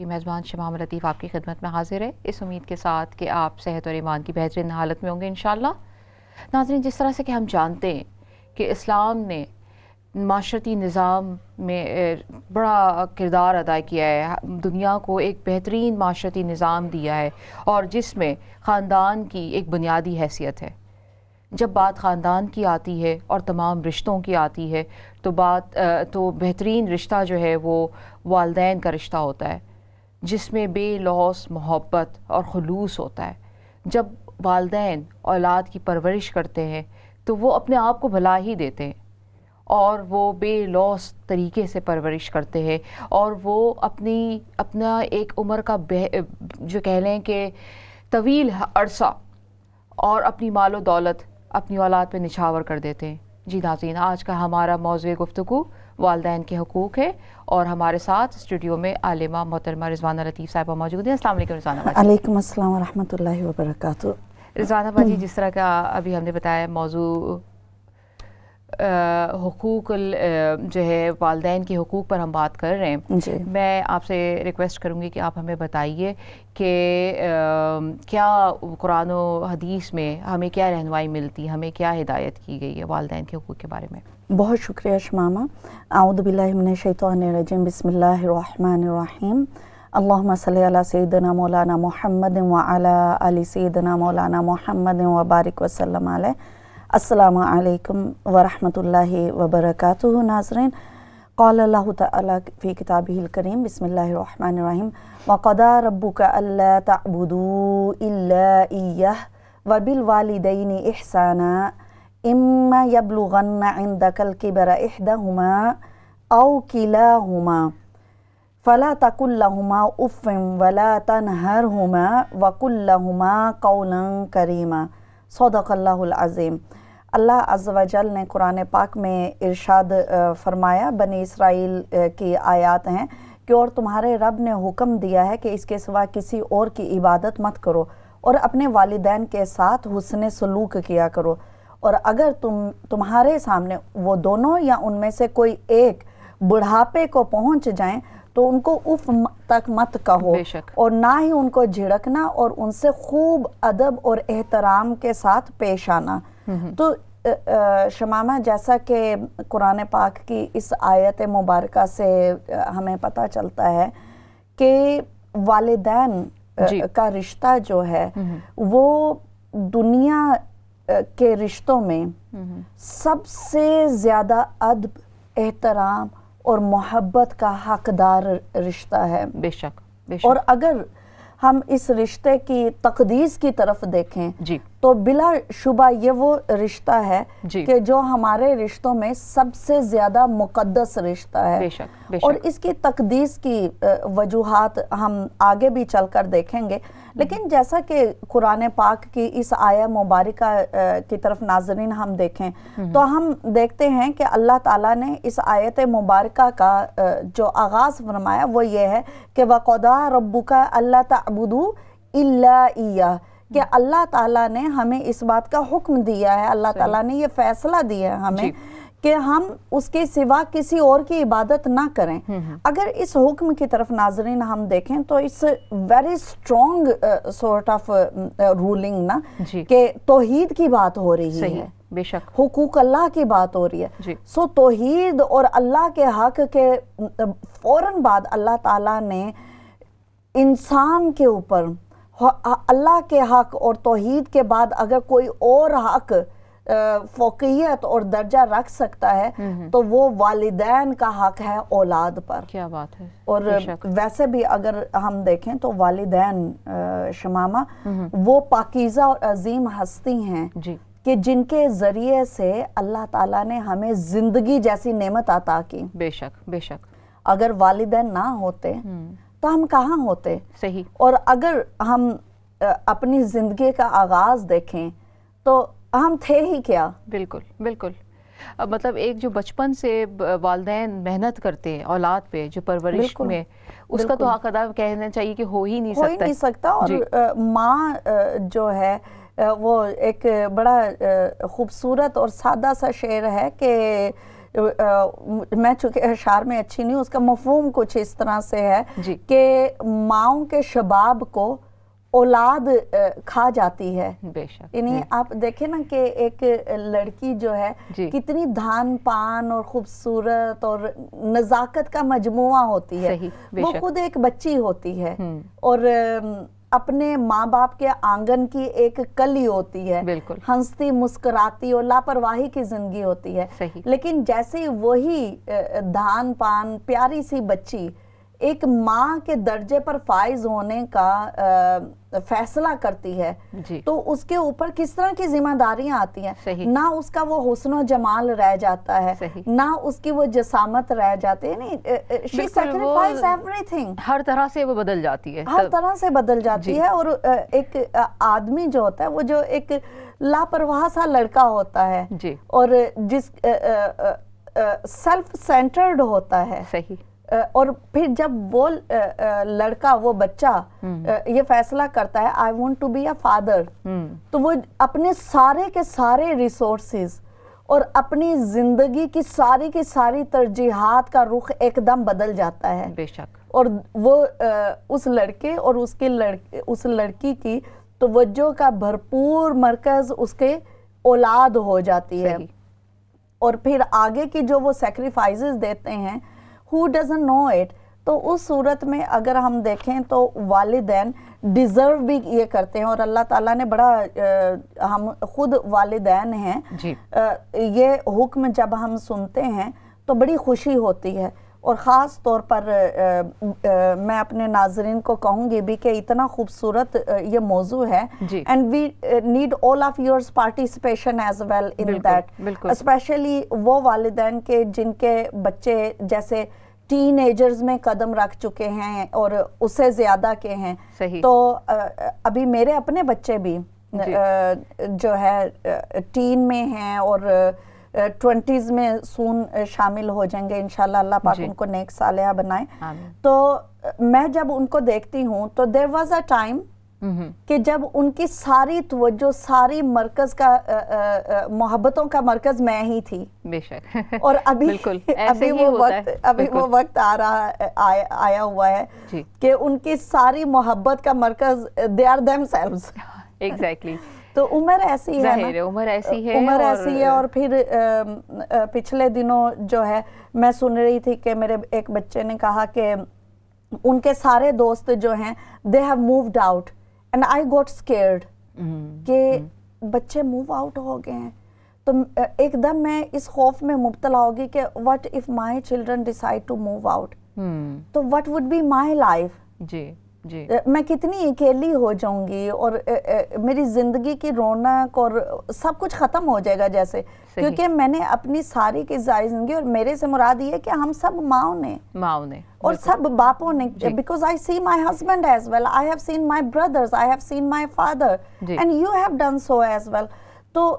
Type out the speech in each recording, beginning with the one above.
کی میزبان شمام لطیف آپ کی خدمت میں حاضر ہے، اس امید کے ساتھ کہ آپ صحت اور ایمان کی بہترین حالت میں ہوں گے انشاءاللہ۔ ناظرین، جس طرح سے کہ ہم جانتے ہیں کہ اسلام نے معاشرتی نظام میں بڑا کردار ادا کیا ہے، دنیا کو ایک بہترین معاشرتی نظام دیا ہے، اور جس میں خاندان کی ایک بنیادی حیثیت ہے۔ جب بات خاندان کی آتی ہے اور تمام رشتوں کی آتی ہے تو بہترین رشتہ جو ہے وہ والدین کا رشتہ ہوتا ہے، جس میں بے لوث محبت اور خلوص ہوتا ہے۔ جب والدین اولاد کی پرورش کرتے ہیں تو وہ اپنے آپ کو بھلا ہی دیتے ہیں، اور وہ بے لوث طریقے سے پرورش کرتے ہیں، اور وہ اپنا ایک عمر کا جو کہہ لیں کہ طویل عرصہ اور اپنی مال و دولت اپنی اولاد پہ نچھاور کر دیتے ہیں۔ جی ناظرین، آج کا ہمارا موضوع گفتگو والدین کے حقوق ہے، اور ہمارے ساتھ اسٹوڈیو میں عالمہ محترمہ رضوانہ لطیف صاحبہ موجود ہیں۔ السلام علیکم رضوانہ باجی۔ علیکم السلام ورحمۃ اللہ وبرکاتہ۔ رضوانہ باجی، جس طرح کا ابھی ہم نے بتایا موضوع حقوق جو ہے والدین کے حقوق پر ہم بات کر رہے ہیں، جی، میں آپ سے ریکویسٹ کروں گی کہ آپ ہمیں بتائیے کہ کیا قرآن و حدیث میں ہمیں کیا رہنمائی ملتی، ہمیں کیا ہدایت کی گئی ہے والدین کے حقوق کے بارے میں؟ بہت شکریہ شمامہ۔ اعوذ باللہ من الشیطان الرجیم، بسم اللہ الرحمن الرحیم۔ اللہم صلی علی سیدنا مولانا محمد وعلی آل سیدنا مولانا محمد وبارک وسلم علیہ۔ السلام علیکم ورحمۃ اللہ وبرکاتہ۔ ناظرین، قال اللہ تعالی فی کتابہ الکریم، بسم اللہ الرحمن الرحیم، وَقَضَىٰ رَبُّكَ أَلَّا تَعْبُدُوا إِلَّا إِيَّهُ وَبِالْوَالِدَيْنِ إِحْسَانًا إِمَّا يَبْلُغَنَّ عِندَكَ الْكِبَرَ إِحْدَاهُمَا أَوْ كِلَاهُمَا فَلَا تَقُل لَّهُمَا أُفٍّ وَلَا تَنْهَرْهُمَا وَقُل لَّهُمَا قَوْلًا كَرِيمًا۔ صدق اللہ العظیم۔ اللہ عز و جل نے قرآن پاک میں ارشاد فرمایا، بنی اسرائیل کی آیات ہیں کہ اور تمہارے رب نے حکم دیا ہے کہ اس کے سوا کسی اور کی عبادت مت کرو، اور اپنے والدین کے ساتھ حسن سلوک کیا کرو، اور اگر تمہارے سامنے وہ دونوں یا ان میں سے کوئی ایک بڑھاپے کو پہنچ جائیں تو ان کو اف تک مت کہو، اور نہ ہی ان کو جھڑکنا، اور ان سے خوب ادب اور احترام کے ساتھ پیش آنا۔ تو شمامہ، جیسا کہ قرآن پاک کی اس آیت مبارکہ سے ہمیں پتہ چلتا ہے کہ والدین کا رشتہ جو ہے وہ دنیا کے رشتوں میں سب سے زیادہ ادب، احترام اور محبت کا حقدار رشتہ ہے۔ بے شک، بے شک۔ اور اگر ہم اس رشتے کی تقدیس کی طرف دیکھیں تو بلا شبہ یہ وہ رشتہ ہے کہ جو ہمارے رشتوں میں سب سے زیادہ مقدس رشتہ ہے۔ بے شک، بے شک۔ اور اس کی تقدیس کی وجوہات ہم آگے بھی چل کر دیکھیں گے، لیکن جیسا کہ قرآن پاک کی اس آیہ مبارکہ کی طرف ناظرین ہم دیکھیں تو ہم دیکھتے ہیں کہ اللہ تعالیٰ نے اس آیت مبارکہ کا جو آغاز فرمایا وہ یہ ہے کہ وَقَضَىٰ رَبُّكَ أَلَّا تَعْبُدُوا إِلَّا إِيَّاهُ، کہ اللہ تعالیٰ نے ہمیں اس بات کا حکم دیا ہے، اللہ تعالیٰ نے یہ فیصلہ دیا ہے ہمیں کہ ہم اس کے سوا کسی اور کی عبادت نہ کریں۔ اگر اس حکم کی طرف ناظرین ہم دیکھیں تو اس very strong sort of ruling نا، کہ توحید کی بات ہو رہی ہے، بے شک، حقوق اللہ کی بات ہو رہی ہے۔ سو توحید اور اللہ کے حق کے فوراً بعد اللہ تعالیٰ نے انسان کے اوپر اللہ کے حق اور توحید کے بعد اگر کوئی اور حق فوقیت اور درجہ رکھ سکتا ہے تو وہ والدین کا حق ہے اولاد پر۔ کیا بات ہے۔ اور ویسے بھی اگر ہم دیکھیں تو والدین شمامہ وہ پاکیزہ اور عظیم ہستی ہیں کہ جن کے ذریعے سے اللہ تعالیٰ نے ہمیں زندگی جیسی نعمت عطا کی۔ بے شک، بے شک۔ اگر والدین نہ ہوتے تو ہم کہاں ہوتے؟ صحیح۔ اور اگر ہم اپنی زندگی کا آغاز دیکھیں تو ہم تھے ہی کیا؟ بالکل، بالکل۔ مطلب ایک جو بچپن سے والدین محنت کرتے ہیں اولاد پہ، جو پرورش میں، اس کا تو حق ادا کہنا چاہیے کہ ہو ہی نہیں سکتا۔ اور ماں جو ہے وہ ایک بڑا خوبصورت اور سادہ سا شعر ہے کہ میں چونکہ اشعار میں اچھی نہیں، اس کا مفہوم کچھ اس طرح سے ہے جی کہ ماؤں کے شباب کو اولاد کھا جاتی ہے. بے شک. یعنی آپ دیکھیں نا کہ ایک لڑکی جو ہے کتنی دھان پان اور خوبصورت اور نزاکت کا مجموعہ ہوتی ہے، وہ خود ایک بچی ہوتی ہے اور اپنے ماں باپ کے آنگن کی ایک کلی ہوتی ہے، ہنستی مسکراتی اور لاپرواہی کی زندگی ہوتی ہے. لیکن جیسے وہی دھان پان پیاری سی بچی ایک ماں کے درجے پر فائز ہونے کا فیصلہ کرتی ہے تو اس کے اوپر کس طرح کی ذمہ داریاں آتی ہیں. نہ اس کا وہ حسن و جمال رہ جاتا ہے، نہ اس کی وہ جسامت رہ جاتی ہے، نہیں she sacrifices everything. ہر طرح سے وہ بدل جاتی ہے، ہر طرح سے بدل جاتی ہے. اور ایک آدمی جو ہوتا ہے وہ جو ایک لاپرواہ سا لڑکا ہوتا ہے اور جس سیلف سینٹرڈ ہوتا ہے، اور پھر جب وہ لڑکا وہ بچہ یہ فیصلہ کرتا ہے I want to be a father، تو وہ اپنے سارے کے سارے ریسورسز اور اپنی زندگی کی ساری ترجیحات کا رخ ایک دم بدل جاتا ہے. بے شک. اور وہ اس لڑکے اور اس لڑکی کی توجہ کا بھرپور مرکز اس کے اولاد ہو جاتی ہے. اور پھر آگے کی جو وہ سیکریفائسز دیتے ہیں who doesn't know it، تو اس صورت میں اگر ہم دیکھیں تو والدین ڈیزرو بھی یہ کرتے ہیں. اور اللہ تعالیٰ نے بڑا ہم خود والدین ہیں، یہ حکم جب ہم سنتے ہیں تو بڑی خوشی ہوتی ہے. اور خاص طور پر میں اپنے ناظرین کو کہوں گی بھی کہ اتنا خوبصورت یہ موضوع ہے and we need all of your participation as well in that، especially وہ والدین کے جن کے بچے جیسے ٹین ایجرز میں قدم رکھ چکے ہیں اور اس سے زیادہ کے ہیں. تو ابھی میرے اپنے بچے بھی جو ہے ٹین میں ہیں اور 20s میں سون شامل ہو جائیں گے انشاءاللہ. اللہ پاک ان کو نیک صالحہ بنائے. تو میں جب ان کو دیکھتی ہوں تو there was a time کہ جب ان کی ساری توجہ ساری مرکز کا محبتوں کا مرکز میں ہی تھی. بے شک. اور ابھی وہ وقت آیا ہوا ہے کہ ان کی ساری محبت کا مرکز they are themselves. Exactly. تو عمر ایسی ہے نا، عمر ایسی ہے. اور پھر پچھلے دنوں جو ہے میں سن رہی تھی کہ میرے ایک بچے نے کہا کہ ان کے سارے دوست جو ہیں they have moved out and I got scared کہ بچے موو آؤٹ ہو گئے ہیں. تو ایک دم میں اس خوف میں مبتلا ہوگی کہ what if my children decide to move out، تو what would be my life. میں کتنی اکیلی ہو جاؤں گی اور میری زندگی کی رونق اور سب کچھ ختم ہو جائے گا جیسے، کیونکہ میں نے اپنی ساری کی ظاہری زندگی، اور میرے سے مراد یہ ہے کہ ہم سب ماؤں نے اور سب باپوں نے، because I see my husband as well, I have seen my brothers, I have seen my father and you have done so as well. تو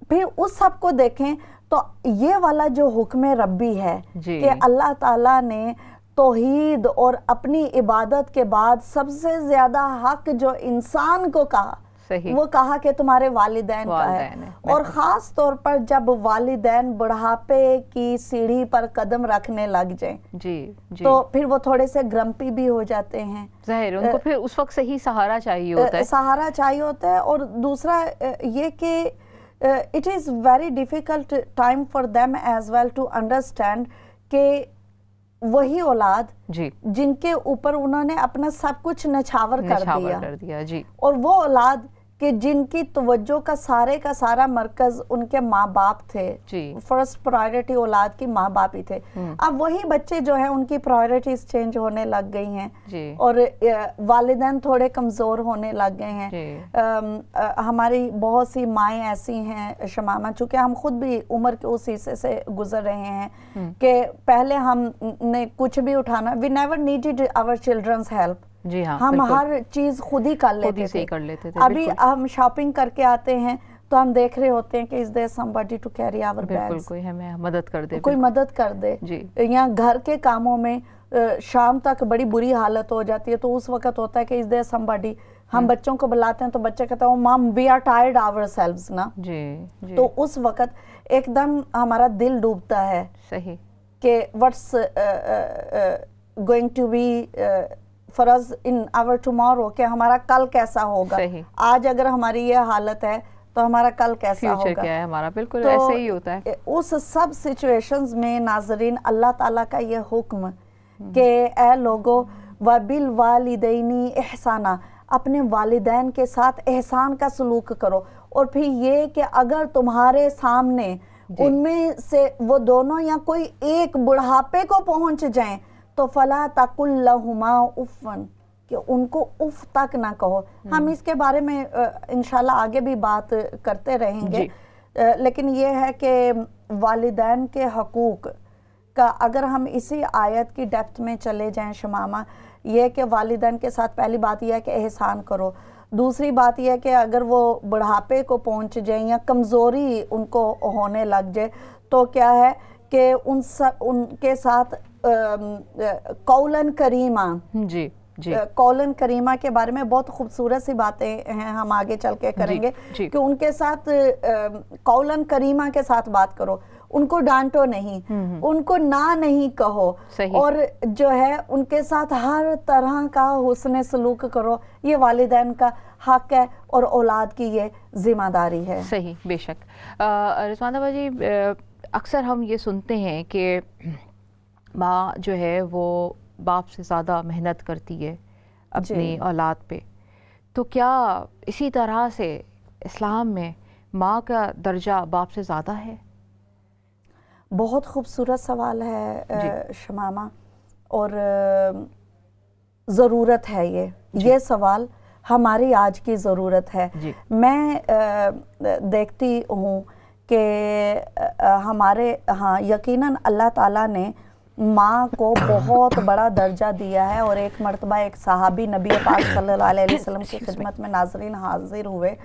پھر اس سب کو دیکھیں تو یہ والا جو حکم ربی ہے کہ اللہ تعالیٰ نے توحید اور اپنی عبادت کے بعد سب سے زیادہ حق جو انسان کو کہا وہ کہا کہ تمہارے والدین کا ہے. اور خاص طور پر جب والدین بڑھاپے کی سیڑھی پر قدم رکھنے لگ جائیں تو پھر وہ تھوڑے سے گرمپی بھی ہو جاتے ہیں. ظاہر ان کو پھر اس وقت صحیح سہارا چاہیے ہوتا ہے. اور دوسرا یہ کہ it is very difficult time for them as well to understand کہ وہی اولاد جن کے اوپر انہوں نے اپنا سب کچھ نچھاور کر دیا اور وہ اولاد کہ جن کی توجہ کا سارا مرکز ان کے ماں باپ تھے. فرسٹ پرائیورٹی اولاد کی ماں باپ ہی تھے. اب وہی بچے جو ہیں ان کی پرائیورٹیز چینج ہونے لگ گئی ہیں اور والدین تھوڑے کمزور ہونے لگ گئے ہیں. ہماری بہت سی مائیں ایسی ہیں شمامہ، چونکہ ہم خود بھی عمر کے اس حصے سے گزر رہے ہیں کہ پہلے ہم نے کچھ بھی اٹھانا we never needed our children's help. ہم ہر چیز خود ہی کر لیتے تھے. ابھی ہم شاپنگ کر کے آتے ہیں تو ہم دیکھ رہے ہوتے ہیں کہ is there somebody to carry our bags، کوئی ہمیں مدد کر دے، کوئی مدد کر دے. یا گھر کے کاموں میں شام تک بڑی بری حالت ہو جاتی ہے تو اس وقت ہوتا ہے کہ از دیر somebody، ہم بچوں کو بلاتے ہیں تو بچے کہتے ہیں mom we are tired ourselves نا، تو اس وقت ایک دم ہمارا دل ڈوبتا ہے صحیح کہ what's going to be for us in our tomorrow، کہ ہمارا کل کیسا ہوگا، آج اگر ہماری یہ حالت ہے تو ہمارا کل کیسا ہوگا، کیا ہے ہمارا، بالکل ایسے ہی ہوتا ہے۔ اس سب سچویشنز میں ناظرین اللہ تعالیٰ کا یہ حکم کہ اے لوگو وَبِالْوَالِدَيْنِ احسانہ، اپنے والدین کے ساتھ احسان کا سلوک کرو، اور پھر یہ کہ اگر تمہارے سامنے ان میں سے وہ دونوں یا کوئی ایک بڑھاپے کو پہنچ جائیں تو فَلَا تَقُلْ لَهُمَا اُفًّا، کہ ان کو اف تک نہ کہو۔ ہم اس کے بارے میں انشاءاللہ آگے بھی بات کرتے رہیں گے، لیکن یہ ہے کہ والدین کے حقوق کا اگر ہم اسی آیت کی ڈیپتھ میں چلے جائیں شمامہ، یہ کہ والدین کے ساتھ پہلی بات یہ ہے کہ احسان کرو، دوسری بات یہ ہے کہ اگر وہ بڑھاپے کو پہنچ جائیں یا کمزوری ان کو ہونے لگ جائے تو کیا ہے کہ ان کے ساتھ قولاً کریمہ، جی قولاً کریمہ کے بارے میں بہت خوبصورت سی باتیں ہیں، ہم آگے چل کے کریں گے کہ ان کے ساتھ قولاً کریمہ کے ساتھ بات کرو، ان کو ڈانٹو نہیں، ان کو نہ نہیں کہو، اور جو ہے ان کے ساتھ ہر طرح کا حسن سلوک کرو، یہ والدین کا حق ہے اور اولاد کی یہ ذمہ داری ہے۔ صحیح، بے شک۔ رضوانہ با جی، اکثر ہم یہ سنتے ہیں کہ ماں جو ہے وہ باپ سے زیادہ محنت کرتی ہے اپنی اولاد پہ، تو کیا اسی طرح سے اسلام میں ماں کا درجہ باپ سے زیادہ ہے؟ بہت خوبصورت سوال ہے شمامہ، اور ضرورت ہے یہ سوال ہماری آج کی ضرورت ہے۔ میں دیکھتی ہوں کہ ہمارے ہاں یقیناً اللہ تعالیٰ نے ماں کو بہت بڑا درجہ دیا ہے، اور ایک مرتبہ ایک صحابی نبی پاک صلی اللہ علیہ وسلم کی خدمت میں ناظرین حاضر ہوئے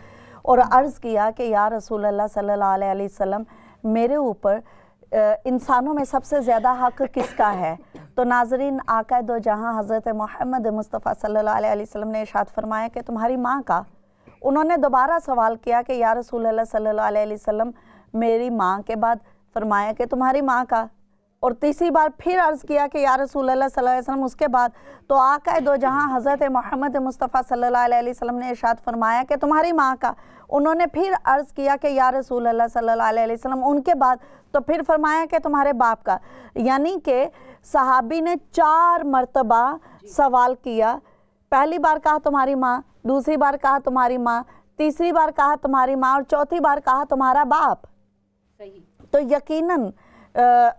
اور عرض کیا کہ یا رسول اللہ صلی اللہ علیہ وسلم، میرے اوپر انسانوں میں سب سے زیادہ حق کس کا ہے؟ تو ناظرین آقا دو جہاں حضرت محمد مصطفیٰ صلی اللہ علیہ وسلم نے ارشاد فرمایا کہ تمہاری ماں کا۔ انہوں نے دوبارہ سوال کیا کہ یا رسول اللہ صلی اللہ علیہ وسلم، میری ماں کے بعد؟ فرمایا کہ تمہاری ماں کا، اور تیسری بار پھر عرض کیا کہ یا رسول اللہ صلی اللہ علیہ وسلم اس کے بعد؟ تو آقا دو جہاں حضرت محمد مصطفیٰ صلی اللہ علیہ وسلم نے ارشاد فرمایا کہ تمہاری ماں کا۔ انہوں نے پھر عرض کیا کہ یا رسول اللہ صلی اللہ علیہ وسلم ان کے بعد؟ تو پھر فرمایا کہ تمہارے باپ کا۔ یعنی کہ صحابی نے 4 مرتبہ سوال کیا، پہلی بار کہا تمہاری ماں، دوسری بار کہا تمہاری ماں، تیسری بار کہا تمہاری ماں، اور چوتھی بار کہا تمہارا باپ۔ تو یقیناً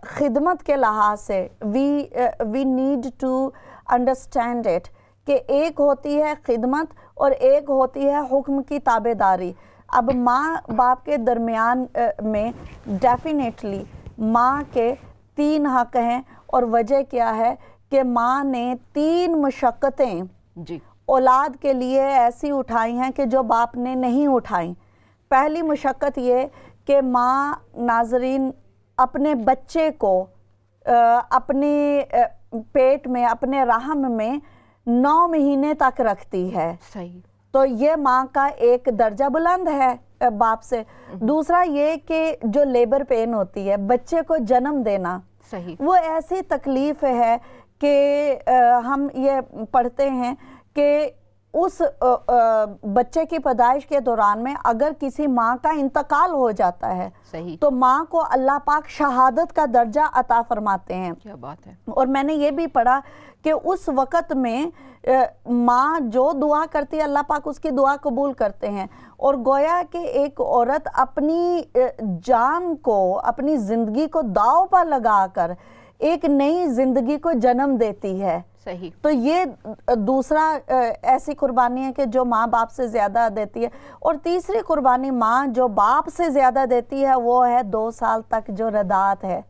خدمت کے لحاظ سے we need to understand it کہ ایک ہوتی ہے خدمت اور ایک ہوتی ہے حکم کی تابع داری۔ اب ماں باپ کے درمیان میں ڈیفینیٹلی ماں کے 3 حق ہیں، اور وجہ کیا ہے کہ ماں نے 3 مشقتیں اولاد کے لیے ایسی اٹھائی ہیں کہ جو باپ نے نہیں اٹھائیں۔ پہلی مشقت یہ کہ ماں ناظرین اپنے بچے کو اپنے پیٹ میں، اپنے رحم میں 9 مہینے تک رکھتی ہے۔ صحیح۔ تو یہ ماں کا ایک درجہ بلند ہے باپ سے۔ دوسرا یہ کہ جو لیبر پین ہوتی ہے، بچے کو جنم دینا، صحیح، وہ ایسی تکلیف ہے کہ ہم یہ پڑھتے ہیں کہ اس بچے کی پیدائش کے دوران میں اگر کسی ماں کا انتقال ہو جاتا ہے تو ماں کو اللہ پاک شہادت کا درجہ عطا فرماتے ہیں۔ کیا بات ہے۔ اور میں نے یہ بھی پڑھا کہ اس وقت میں ماں جو دعا کرتی ہے اللہ پاک اس کی دعا قبول کرتے ہیں، اور گویا کہ ایک عورت اپنی جان کو، اپنی زندگی کو داؤ پر لگا کر ایک نئی زندگی کو جنم دیتی ہے۔ صحیح۔ تو یہ دوسرا ایسی قربانی ہے کہ جو ماں باپ سے زیادہ دیتی ہے۔ اور تیسری قربانی ماں جو باپ سے زیادہ دیتی ہے وہ ہے 2 سال تک جو رضاعت ہے۔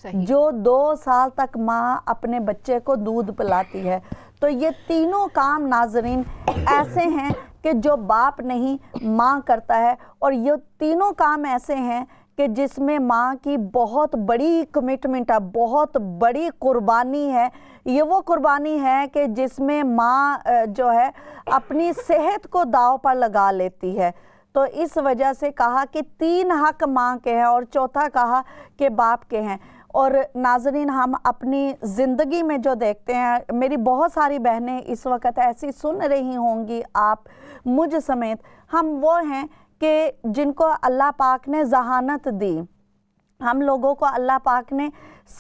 جو 2 سال تک ماں اپنے بچے کو دودھ پلاتی ہے۔ تو یہ تینوں کام ناظرین ایسے ہیں کہ جو باپ نہیں ماں کرتا ہے، اور یہ تینوں کام ایسے ہیں کہ جس میں ماں کی بہت بڑی کمٹمنٹ ہے, بہت بڑی قربانی ہے. یہ وہ قربانی ہے کہ جس میں ماں جو ہے اپنی صحت کو داؤ پر لگا لیتی ہے. تو اس وجہ سے کہا کہ 3 حق ماں کے ہیں اور چوتھا کہا کہ باپ کے ہیں. اور ناظرین, ہم اپنی زندگی میں جو دیکھتے ہیں, میری بہت ساری بہنیں اس وقت ایسی سن رہی ہوں گی, آپ مجھ سمیت, ہم وہ ہیں کہ جن کو اللہ پاک نے ذہانت دی, ہم لوگوں کو اللہ پاک نے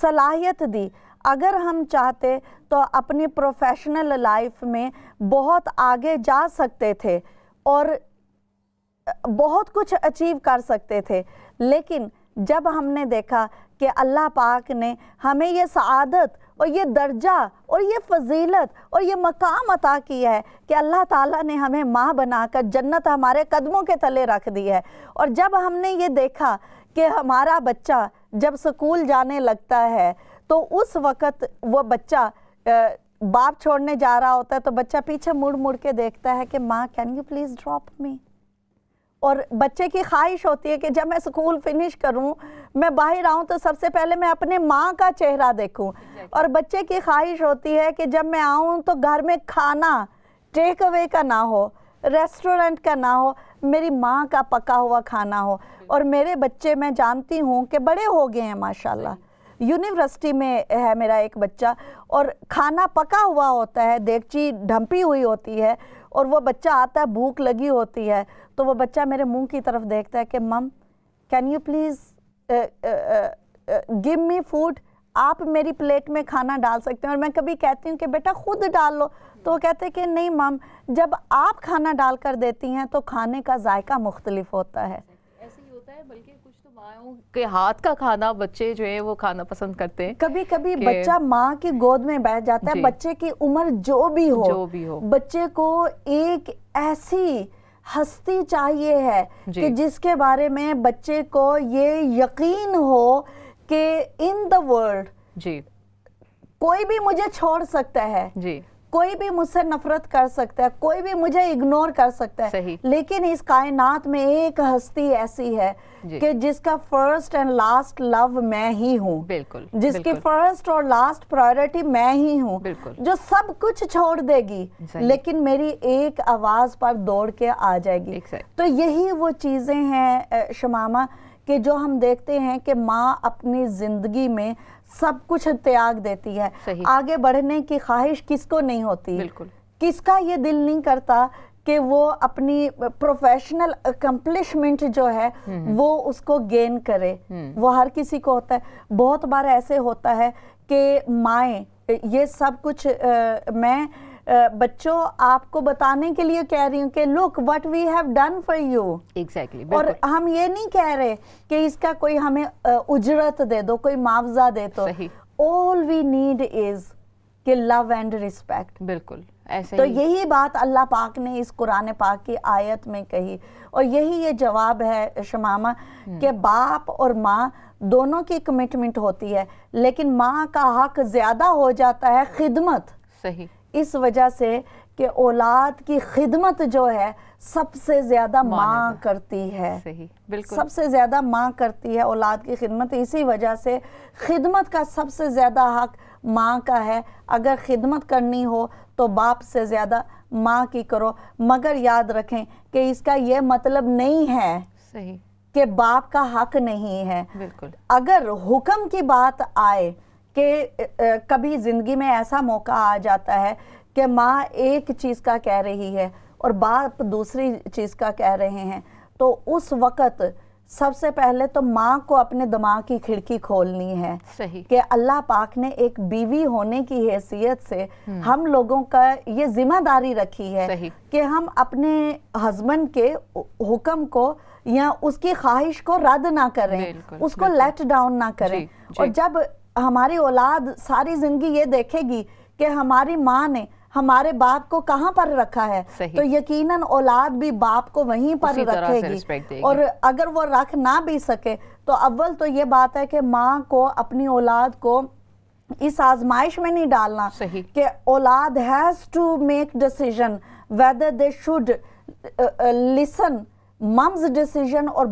صلاحیت دی. اگر ہم چاہتے تو اپنی پروفیشنل لائف میں بہت آگے جا سکتے تھے اور بہت کچھ اچیو کر سکتے تھے, لیکن جب ہم نے دیکھا کہ اللہ پاک نے ہمیں یہ سعادت اور یہ درجہ اور یہ فضیلت اور یہ مقام عطا کیا ہے کہ اللہ تعالیٰ نے ہمیں ماں بنا کر جنت ہمارے قدموں کے تلے رکھ دی ہے. اور جب ہم نے یہ دیکھا کہ ہمارا بچہ جب سکول جانے لگتا ہے تو اس وقت وہ بچہ باپ چھوڑنے جا رہا ہوتا ہے تو بچہ پیچھے مڑ مڑ کے دیکھتا ہے کہ ماں کین یو پلیز ڈراپ می. اور بچے کی خواہش ہوتی ہے کہ جب میں سکول فنش کروں, میں باہر آؤں تو سب سے پہلے میں اپنے ماں کا چہرہ دیکھوں. اور بچے کی خواہش ہوتی ہے کہ جب میں آؤں تو گھر میں کھانا ٹیک اوے کا نہ ہو, ریسٹورنٹ کا نہ ہو, میری ماں کا پکا ہوا کھانا ہو. اور میرے بچے میں جانتی ہوں کہ بڑے ہو گئے ہیں ماشاءاللہ, یونیورسٹی میں ہے میرا ایک بچہ, اور کھانا پکا ہوا ہوتا ہے, دیگچی ڈھمپی ہوئی ہوتی ہے, اور وہ بچہ آتا ہے, بھوک لگی ہوتی ہے, تو وہ بچہ میرے منہ کی طرف دیکھتا ہے کہ مم can you please give me food, آپ میری پلیٹ میں کھانا ڈال سکتے ہیں. اور میں کبھی کہتی ہوں کہ بیٹا خود ڈال لو, تو وہ کہتے ہیں کہ نہیں مم, جب آپ کھانا ڈال کر دیتی ہیں تو کھانے کا ذائقہ مختلف ہوتا ہے. ایسے ہی ہوتا ہے, بلکہ کچھ تو ماؤں کے ہاتھ کا کھانا بچے جو ہیں وہ کھانا پسند کرتے ہیں. کبھی کبھی بچہ ماں کی گود میں بیٹھ جاتا ہے, بچے کی عمر جو بھی ہو, بچے کو ایک ایسی ہستی چاہیے ہے کہ جس کے بارے میں بچے کو یہ یقین ہو کہ ان دا ورلڈ کوئی بھی مجھے چھوڑ سکتا ہے, کوئی بھی مجھ سے نفرت کر سکتا ہے, کوئی بھی مجھے اگنور کر سکتا ہے, لیکن اس کائنات میں ایک ہستی ایسی ہے کہ جس کا فرسٹ اینڈ لاسٹ لو میں ہی ہوں, جس کی فرسٹ اور لاسٹ پرائیورٹی میں ہی ہوں, جو سب کچھ چھوڑ دے گی لیکن میری ایک آواز پر دوڑ کے آ جائے گی. تو یہی وہ چیزیں ہیں شمامہ کہ جو ہم دیکھتے ہیں کہ ماں اپنی زندگی میں سب کچھ تیاگ دیتی ہے. آگے بڑھنے کی خواہش کس کو نہیں ہوتی, کس کا یہ دل نہیں کرتا کہ وہ اپنی پروفیشنل اکمپلشمنٹ جو ہے وہ اس کو گین کرے, وہ ہر کسی کو ہوتا ہے. بہت بار ایسے ہوتا ہے کہ مائیں یہ سب کچھ, میں بچوں آپ کو بتانے کے لیے کہہ رہی ہوں کہ look what we have done for you, اور ہم یہ نہیں کہہ رہے کہ اس کا کوئی ہمیں اجرت دے دو, کوئی معاوضہ دے دو. all we need is کہ love and respect. بالکل ایسے تو یہی بات اللہ پاک نے اس قرآن پاک کی آیت میں کہی, اور یہی یہ جواب ہے شمامہ کہ باپ اور ماں دونوں کی کمٹمنٹ ہوتی ہے, لیکن ماں کا حق زیادہ ہو جاتا ہے خدمت. اس وجہ سے کہ اولاد کی خدمت جو ہے سب سے زیادہ ماں کرتی ہے, سب سے زیادہ ماں کرتی ہے اولاد کی خدمت. اسی وجہ سے خدمت کا سب سے زیادہ حق ماں کا ہے. اگر خدمت کرنی ہو تو باپ سے زیادہ ماں کی کرو, مگر یاد رکھیں کہ اس کا یہ مطلب نہیں ہے کہ باپ کا حق نہیں ہے. اگر حکم کی بات آئے کہ کبھی زندگی میں ایسا موقع آ جاتا ہے کہ ماں ایک چیز کا کہہ رہی ہے اور باپ دوسری چیز کا کہہ رہے ہیں, تو اس وقت سب سے پہلے تو ماں کو اپنے دماغ کی کھڑکی کھولنی ہے کہ اللہ پاک نے ایک بیوی ہونے کی حیثیت سے ہم لوگوں کا یہ ذمہ داری رکھی ہے کہ ہم اپنے ہسبینڈ کے حکم کو یا اس کی خواہش کو رد نہ کریں, اس کو لیٹ ڈاؤن نہ کریں. اور جب ہماری اولاد ساری زندگی یہ دیکھے گی کہ ہماری ماں نے ہمارے باپ کو کہاں پر رکھا ہے, تو یقیناً اولاد بھی باپ کو وہیں پر رکھے گی. اور اگر وہ رکھ نہ بھی سکے تو اول تو یہ بات ہے کہ ماں کو اپنی اولاد کو اس آزمائش میں نہیں ڈالنا کہ اولاد has to make decision whether they should listen mums decision اور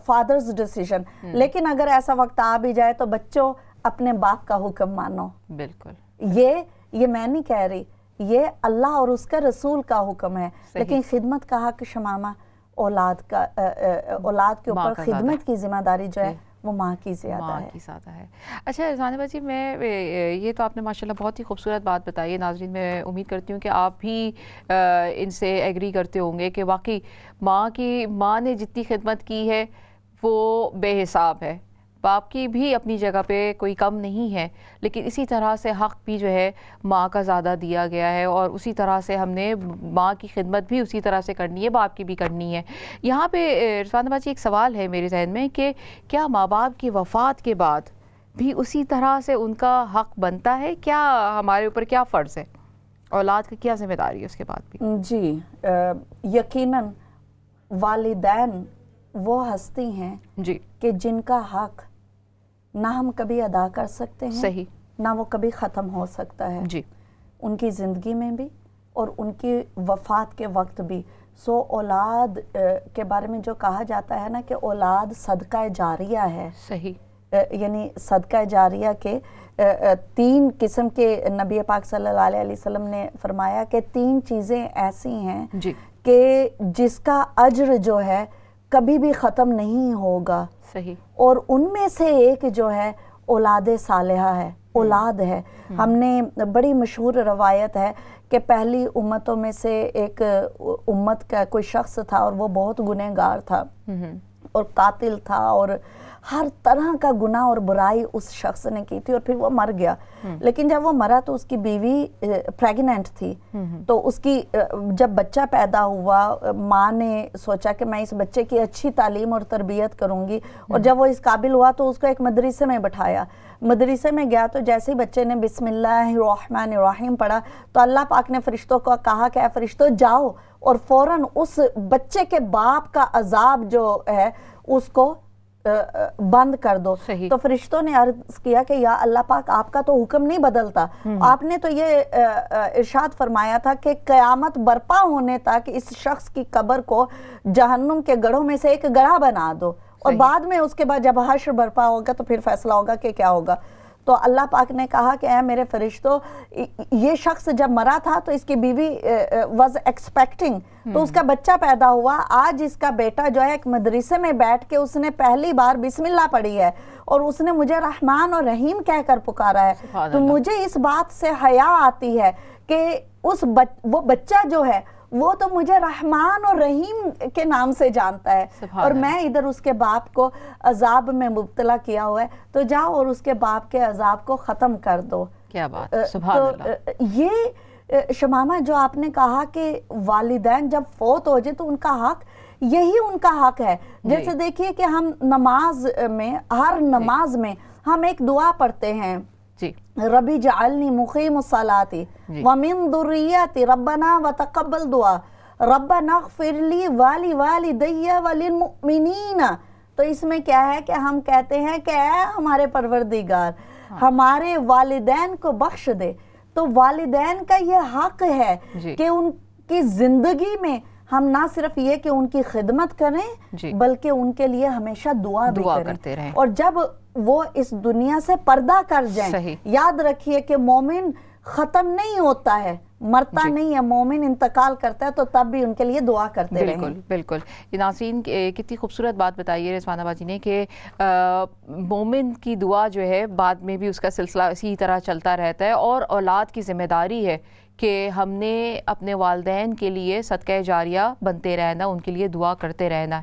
فادرز ڈیسیجن. لیکن اگر ایسا وقت آ بھی جائے تو بچوں اپنے باپ کا حکم مانو. بالکل. یہ میں نہیں کہہ رہی, یہ اللہ اور اس کا رسول کا حکم ہے. لیکن خدمت کا حق شمامہ اولاد کے اوپر خدمت کی ذمہ داری جو ہے وہ ماں کی زیادہ ہے. اچھا رضوانہ باجی, میں یہ تو آپ نے ماشاءاللہ بہت ہی خوبصورت بات بتائی ہے. ناظرین, میں امید کرتی ہوں کہ آپ بھی ان سے ایگری کرتے ہوں گے کہ واقعی ماں نے جتنی خدمت کی ہے وہ بے حساب ہے. باپ کی بھی اپنی جگہ پہ کوئی کم نہیں ہے, لیکن اسی طرح سے حق بھی جو ہے ماں کا زیادہ دیا گیا ہے, اور اسی طرح سے ہم نے ماں کی خدمت بھی اسی طرح سے کرنی ہے, باپ کی بھی کرنی ہے. یہاں پہ رضوانہ باجی ایک سوال ہے میرے ذہن میں کہ کیا ماں باپ کی وفات کے بعد بھی اسی طرح سے ان کا حق بنتا ہے؟ کیا ہمارے اوپر کیا فرض ہے, اولاد کی کیا ذمہ داری ہے اس کے بعد بھی؟ جی یقیناً والدین وہ ہستی ہیں جی کہ جن کا حق نہ ہم کبھی ادا کر سکتے ہیں, صحیح, نہ وہ کبھی ختم ہو سکتا ہے. جی ان کی زندگی میں بھی اور ان کی وفات کے وقت بھی. سو اولاد کے بارے میں جو کہا جاتا ہے نا کہ اولاد صدقہ جاریہ ہے. صحیح. یعنی صدقہ جاریہ کے 3 قسم کے نبی پاک صلی اللہ علیہ وسلم نے فرمایا کہ 3 چیزیں ایسی ہیں جی کہ جس کا اجر جو ہے کبھی بھی ختم نہیں ہوگا. صحیح. اور ان میں سے ایک جو ہے اولاد صالحہ ہے, اولاد ہے. ہم نے بڑی مشہور روایت ہے کہ پہلی امتوں میں سے ایک امت کا کوئی شخص تھا اور وہ بہت گنہگار تھا اور قاتل تھا اور ہر طرح کا گناہ اور برائی اس شخص نے کی تھی, اور پھر وہ مر گیا. لیکن جب وہ مرا تو اس کی بیوی پریگننٹ تھی, تو اس کی جب بچہ پیدا ہوا ماں نے سوچا کہ میں اس بچے کی اچھی تعلیم اور تربیت کروں گی, اور جب وہ اس قابل ہوا تو اس کو ایک مدرسے میں بٹھایا. مدرسے میں گیا تو جیسے ہی بچے نے بسم اللہ الرحمن الرحیم پڑھا تو اللہ پاک نے فرشتوں کو کہا کہ اے فرشتوں جاؤ اور فوراً اس بچے کے باپ کا عذاب جو ہے اس کو بند کر دو. تو فرشتوں نے عرض کیا کہ یا اللہ پاک آپ کا تو حکم نہیں بدلتا, آپ نے تو یہ ارشاد فرمایا تھا کہ قیامت برپا ہونے تک اس شخص کی قبر کو جہنم کے گڑھوں میں سے ایک گڑھا بنا دو, اور بعد میں اس کے بعد جب حشر برپا ہوگا تو پھر فیصلہ ہوگا کہ کیا ہوگا. تو اللہ پاک نے کہا کہ اے میرے فرشتوں, یہ شخص جب مرا تھا تو اس کی بیوی واز ایکسپیکٹنگ, تو اس کا بچہ پیدا ہوا. آج اس کا بیٹا جو ہے ایک مدرسے میں بیٹھ کے اس نے پہلی بار بسم اللہ پڑھی ہے اور اس نے مجھے رحمان اور رحیم کہہ کر پکارا ہے. تو مجھے اس بات سے حیا آتی ہے کہ وہ بچہ جو ہے وہ تو مجھے رحمان اور رحیم کے نام سے جانتا ہے, اور میں ادھر اس کے باپ کو عذاب میں مبتلا کیا ہوا ہے. تو جاؤ اور اس کے باپ کے عذاب کو ختم کر دو. کیا بات, سبحان اللہ. یہ شمامہ جو آپ نے کہا کہ والدین جب فوت ہو جائے تو ان کا حق, یہی ان کا حق ہے. جیسے دیکھیے کہ ہم نماز میں, ہر نماز میں ہم ایک دعا پڑھتے ہیں, ربی جعلنی مقیم الصلاۃ ومن ذریتی ربنا وتقبل دعا ربنا اغفر لی والی والدی وللمؤمنین. تو اس میں کیا ہے کہ ہم کہتے ہیں کہ اے ہمارے پروردگار ہمارے والدین کو بخش دے. تو والدین کا یہ حق ہے کہ ان کی زندگی میں ہم نہ صرف یہ کہ ان کی خدمت کریں بلکہ ان کے لیے ہمیشہ دعا بھی کریں. اور جب وہ اس دنیا سے پردہ کر جائیں, یاد رکھیے کہ مومن ختم نہیں ہوتا ہے, مرتا نہیں ہے, مومن انتقال کرتا ہے, تو تب بھی ان کے لیے دعا کرتے رہیں. بالکل بالکل. ناظرین کتنی خوبصورت بات بتائی ہے رضوانہ باجی نے کہ مومن کی دعا جو ہے بعد میں بھی اس کا سلسلہ اسی طرح چلتا رہتا ہے, اور اولاد کی ذمہ داری ہے کہ ہم نے اپنے والدین کے لیے صدقہ جاریہ بنتے رہنا, ان کے لیے دعا کرتے رہنا.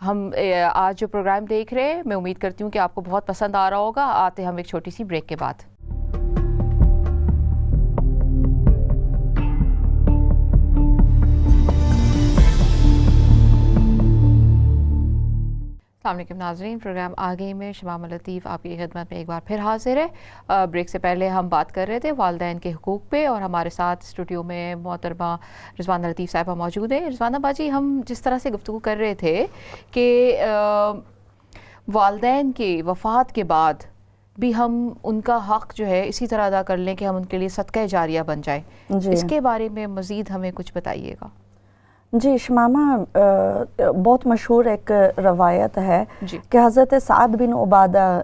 ہم آج جو پروگرام دیکھ رہے ہیں میں امید کرتی ہوں کہ آپ کو بہت پسند آ رہا ہوگا. آتے ہم ایک چھوٹی سی بریک کے بعد. السلام علیکم ناظرین, پروگرام آگے میں شمامہ لطیف آپ کی خدمت میں ایک بار پھر حاضر ہے. بریک سے پہلے ہم بات کر رہے تھے والدین کے حقوق پہ, اور ہمارے ساتھ اسٹوڈیو میں محترمہ رضوانہ لطیف صاحبہ موجود ہیں. رضوانہ باجی, ہم جس طرح سے گفتگو کر رہے تھے کہ والدین کی وفات کے بعد بھی ہم ان کا حق جو ہے اسی طرح ادا کر لیں کہ ہم ان کے لیے صدقہ جاریہ بن جائیں, اس کے بارے میں مزید ہمیں کچھ بتائیے گا. جی شمامہ، بہت مشہور ایک روایت ہے جی کہ حضرت سعد بن عبادہ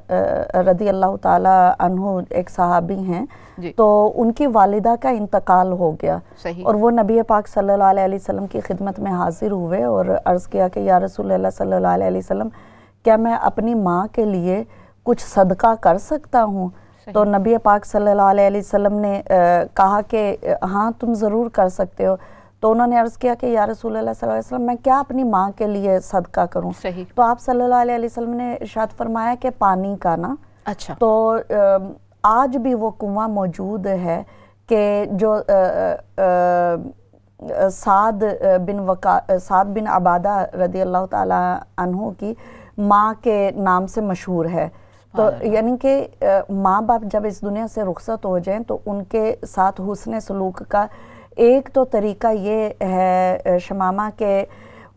رضی اللہ تعالی عنہ ایک صحابی ہیں، جی تو ان کی والدہ کا انتقال ہو گیا، صحیح اور وہ نبی پاک صلی اللہ علیہ وسلم کی خدمت میں حاضر ہوئے اور عرض کیا کہ یا رسول اللہ صلی اللہ علیہ وسلم، کیا میں اپنی ماں کے لیے کچھ صدقہ کر سکتا ہوں؟ تو نبی پاک صلی اللہ علیہ وسلم نے کہا کہ ہاں تم ضرور کر سکتے ہو۔ تو انہوں نے عرض کیا کہ یا رسول اللہ صلی اللہ علیہ وسلم، میں کیا اپنی ماں کے لیے صدقہ کروں؟ صحیح تو آپ صلی اللہ علیہ وسلم نے ارشاد فرمایا کہ پانی کا نا۔ اچھا تو آج بھی وہ کنواں موجود ہے کہ جو سعد بن عبادہ رضی اللہ تعالی عنہ کی ماں کے نام سے مشہور ہے۔ تو یعنی کہ ماں باپ جب اس دنیا سے رخصت ہو جائیں تو ان کے ساتھ حسن سلوک کا ایک تو طریقہ یہ ہے شمامہ کہ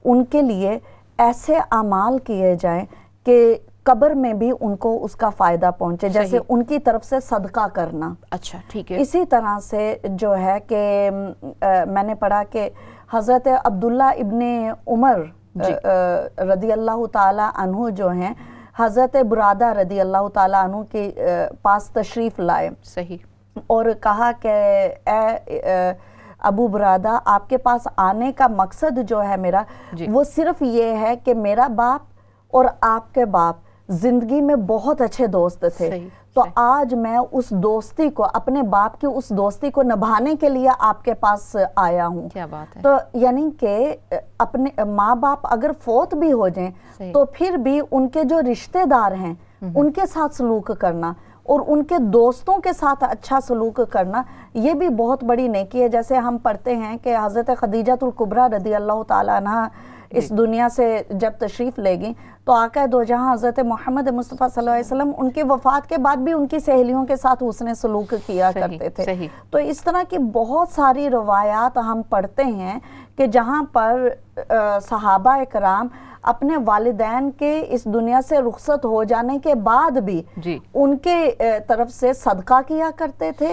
ان کے لیے ایسے اعمال کیے جائیں کہ قبر میں بھی ان کو اس کا فائدہ پہنچے، جیسے ان کی طرف سے صدقہ کرنا۔ اچھا ٹھیک ہے۔ اسی طرح سے جو ہے کہ میں نے پڑھا کہ حضرت عبداللہ ابن عمر رضی اللہ تعالی عنہ جو ہیں، حضرت برادہ رضی اللہ تعالی عنہ کے پاس تشریف لائے، صحیح، اور کہا کہ اے ابو برادہ، آپ کے پاس آنے کا مقصد جو ہے میرا وہ صرف یہ ہے کہ میرا باپ اور آپ کے باپ زندگی میں بہت اچھے دوست تھے، تو آج میں اس دوستی کو، اپنے باپ کی اس دوستی کو نبھانے کے لیے آپ کے پاس آیا ہوں۔ کیا بات ہے۔ تو یعنی کہ اپنے ماں باپ اگر فوت بھی ہو جائیں تو پھر بھی ان کے جو رشتہ دار ہیں ان کے ساتھ سلوک کرنا اور ان کے دوستوں کے ساتھ اچھا سلوک کرنا، یہ بھی بہت بڑی نیکی ہے۔ جیسے ہم پڑھتے ہیں کہ حضرت خدیجہ الکبریٰ رضی اللہ تعالیٰ عنہ اس دنیا سے جب تشریف لے گئیں تو آقا دو جہاں حضرت محمد مصطفیٰ صلی اللہ علیہ وسلم ان کی وفات کے بعد بھی ان کی سہیلیوں کے ساتھ حسن سلوک کیا کرتے تھے۔ تو اس طرح کی بہت ساری روایات ہم پڑھتے ہیں کہ جہاں پر صحابہ کرام اپنے والدین کے اس دنیا سے رخصت ہو جانے کے بعد بھی ان کے طرف سے صدقہ کیا کرتے تھے،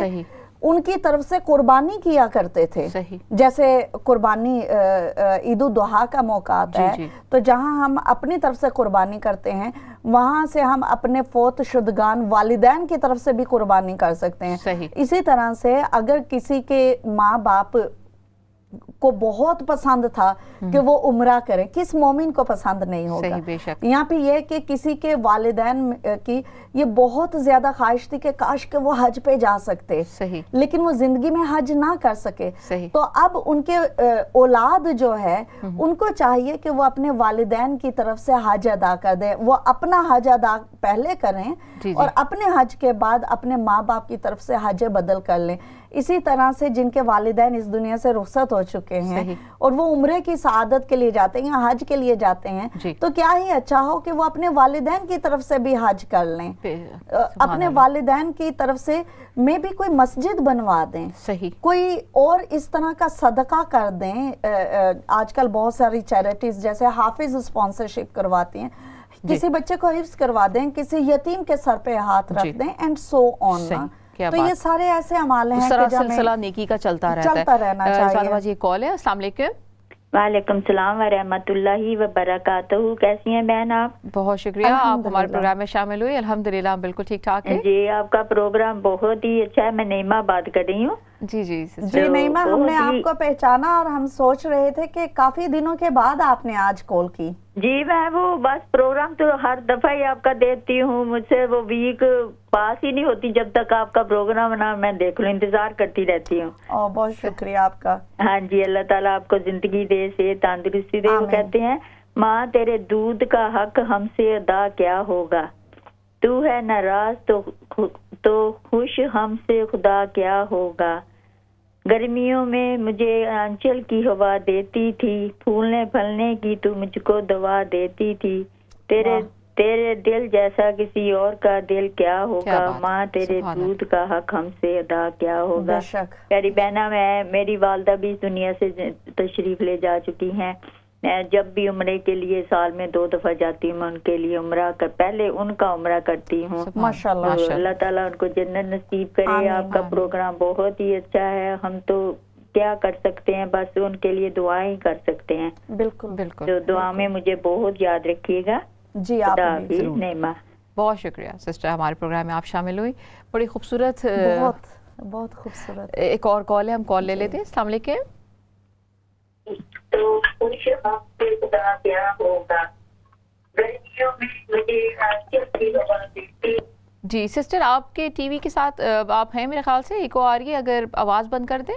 ان کی طرف سے قربانی کیا کرتے تھے۔ جیسے قربانی عید الاضحیٰ کا موقع آتا ہے تو جہاں ہم اپنی طرف سے قربانی کرتے ہیں وہاں سے ہم اپنے فوت شدگان والدین کی طرف سے بھی قربانی کر سکتے ہیں۔ اسی طرح سے اگر کسی کے ماں باپ کو بہت پسند تھا کہ وہ عمرہ کریں، کس مومن کو پسند نہیں ہوگا؟ یہاں پہ یہ کہ کسی کے والدین کی یہ بہت زیادہ خواہش تھی کہ کاش کہ وہ حج پہ جا سکتے، لیکن وہ زندگی میں حج نہ کر سکے، تو اب ان کے اولاد جو ہے ان کو چاہیے کہ وہ اپنے والدین کی طرف سے حج ادا کر دیں، وہ اپنا حج ادا پہلے کریں اور اپنے حج کے بعد اپنے ماں باپ کی طرف سے حج بدل کر لیں۔ اسی طرح سے جن کے والدین اس دنیا سے رخصت ہو چکے ہیں اور وہ عمرے کی سعادت کے لیے جاتے ہیں یا حج کے لیے جاتے ہیں تو کیا ہی اچھا ہو کہ وہ اپنے والدین کی طرف سے بھی حج کر لیں، اپنے والدین کی طرف سے میں بھی کوئی مسجد بنوا دیں، کوئی اور اس طرح کا صدقہ کر دیں۔ آج کل بہت ساری چیریٹیز جیسے حافظ اسپانسرشپ کرواتی ہیں، کسی بچے کو حفظ کروا دیں، کسی یتیم کے سر پہ ہاتھ رکھ دیں اینڈ سو آن۔ تو یہ سارے ایسے عمال ہیں کہ سلسلہ نیکی کا چلتا رہتا ہے۔ چلتا رہنا چاہیے۔ یہ کال ہے۔ السلام علیکم۔ وعلیکم السلام ورحمۃ اللہ وبرکاتہ۔ کیسی ہیں بہن آپ؟ بہت شکریہ، آپ ہمارے پروگرام میں شامل ہوئی۔ الحمدللہ بالکل ٹھیک ٹھاک ہے جی، آپ کا پروگرام بہت ہی اچھا ہے۔ میں نعیمہ بات کر رہی ہوں۔ جی نعیمہ، ہم نے آپ کو پہچانا اور ہم سوچ رہے تھے کہ کافی دنوں کے بعد آپ نے آج کال کی۔ جی میں وہ بس پروگرام تو ہر دفعہ ہی آپ کا دیکھتی ہوں، مجھ سے وہ ویک پاس ہی نہیں ہوتی جب تک آپ کا پروگرام نہ میں دیکھ لوں، انتظار کرتی رہتی ہوں۔ بہت شکریہ آپ کا۔ ہاں جی، اللہ تعالیٰ آپ کو زندگی دے، صحت تندرستی دے۔ وہ کہتے ہیں ماں تیرے دودھ کا حق ہم سے ادا کیا ہوگا، تو ہے ناراض تو خوش ہم سے خدا کیا ہوگا، گرمیوں میں مجھے آنچل کی ہوا دیتی تھی، پھولنے پھلنے کی تو مجھ کو دوا دیتی تھی، تیرے دل جیسا کسی اور کا دل کیا ہوگا، ماں تیرے دودھ کا حق ہم سے ادا کیا ہوگا۔ میری بہنا میری والدہ بھی اس دنیا سے تشریف لے جا چکی ہیں۔ میں جب بھی عمرے کے لیے سال میں 2 دفعہ جاتی ہوں، میں ان کے لیے عمرہ پہلے ان کا عمرہ کرتی ہوں۔ ماشاءاللہ، اللہ تعالیٰ ان کو جنت نصیب کرے۔ آپ کا پروگرام بہت ہی اچھا ہے، ہم تو کیا کر سکتے ہیں، بس ان کے لیے دعائیں ہی کر سکتے ہیں. بالکل بالکل. تو دعا میں مجھے بہت یاد رکھیے گا. جی آپ خدا بھی حافظ نیما. بہت شکریہ سسٹر، ہمارے پروگرام میں آپ شامل ہوئی. بڑی خوبصورت، بہت خوبصورت. ایک اور کال ہے، ہم کال لے لیتے ہیں. السلام علیکم. تو خوش وقت خدا کیا ہوگا گرمیوں میں مجھے. جی سسٹر، آپ کے ٹی وی کے ساتھ آپ ہیں میرے خیال سے، ایکو آ رہی ہے، اگر آواز بند کر دیں.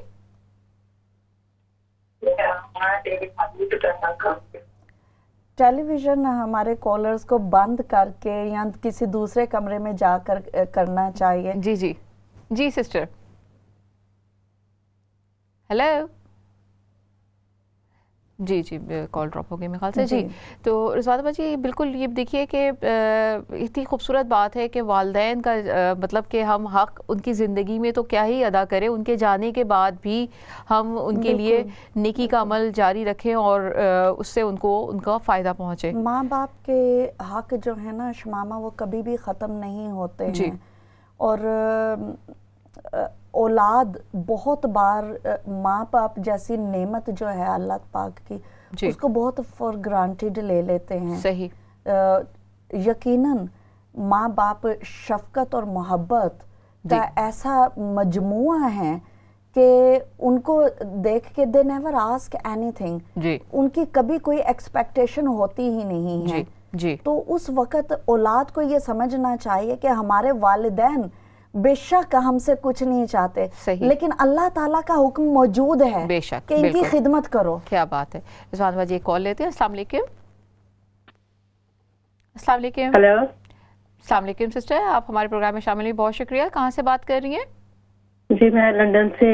ٹیلی ویژن ہمارے کالرز کو بند کر کے یا کسی دوسرے کمرے میں جا کر کرنا چاہیے. جی جی جی سسٹر. ہیلو. جی جی کال ڈراپ ہو گئی میرے خیال سے. جی تو رضوانہ باجی بالکل یہ دیکھیے کہ اتنی خوبصورت بات ہے کہ والدین کا مطلب کہ ہم حق ان کی زندگی میں تو کیا ہی ادا کریں، ان کے جانے کے بعد بھی ہم ان کے لیے نیکی کا عمل جاری رکھیں اور اس سے ان کو ان کا فائدہ پہنچے. ماں باپ کے حق جو ہے نا شمامہ وہ کبھی بھی ختم نہیں ہوتے ہیں. اور اولاد بہت بار ماں باپ جیسی نعمت جو ہے اللہ پاک کی اس کو بہت فار گرانٹیڈ لے لیتے ہیں. صحیح. یقیناً ماں باپ شفقت اور محبت کا ایسا مجموعہ ہے کہ ان کو دیکھ کے they never ask anything. ان کی کبھی کوئی ایکسپیکٹیشن ہوتی ہی نہیں ہے. تو اس وقت اولاد کو یہ سمجھنا چاہیے کہ ہمارے والدین بے شک ہم سے کچھ نہیں چاہتے، لیکن اللہ تعالیٰ کا حکم موجود ہے کہ ان کی خدمت کرو. کیا بات ہے. رضوانہ باجی ایک کال لیتے ہیں. السلام علیکم. السلام علیکم. ہیلو. السلام علیکم سسٹر، آپ ہمارے پروگرام میں شامل ہوئی، بہت شکریہ. کہاں سے بات کر رہی ہیں؟ جی میں لندن سے